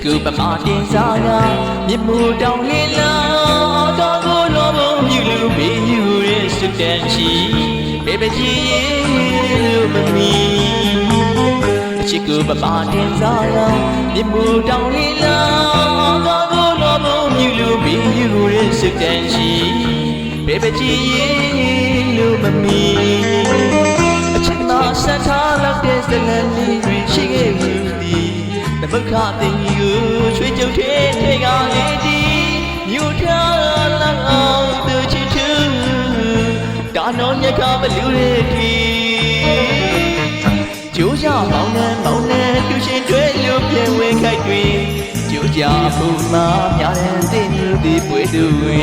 ကူပမာတင်စားကမြစ်မှုတောင်လေးလာကောင်းကိုလောဘမြူလူဘေးယူရဲ့စွတ်တန်ချီဘေဘကြီးလို့မမီချစ်ကူပမာတင်စားကမြစ်မှုတောင်လေးလာကောင်းကိုလောဘမြူလူဘေးယူရဲ့စွတ်တန်ချီဘေဘကြီးလို့မမီအချစ်မဆက်ထားလောက်တဲ့စလန်လေးတွေရှိခဲ့ယူသည်တပုတ်ခတင်ယူချွေးကြုတ်ထဲထဲကလေးဒီမြူထားလန်းအောင်သူချစ်သူဒါနောညခမလူရဲ့ဒီကျိုးကြမောင်းနဲ့သူရှင်ကျွဲလူပြေဝင်ခိုက်တွင်ကျိုးကြဖို့မှများတဲ့တင်လူသည်ပွေသူတဲ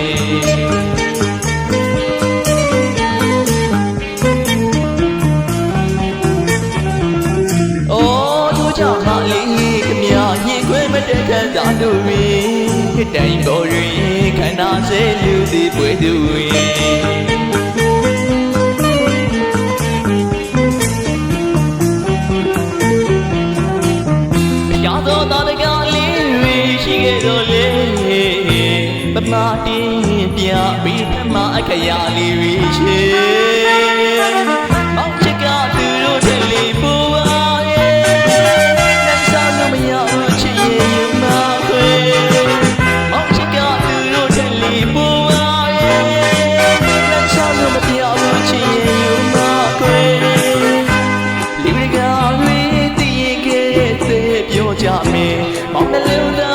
့ခံစားသူတွေတိုင်ပေါ်တွင်ခန္ဓာစေလူသည်ပွေသူရာသောတာတကလေးတွေရှိခဲ့တော်လေပမာတင်ပြပြီးဖမအခရာလေးတွေရှိမောင်ချစ်ကသူတို့တဲ့လေးပူပါရဲ့နှမ်းစားလို့မရဘူးချစ်ရဲ့မောင်နှလုံးသား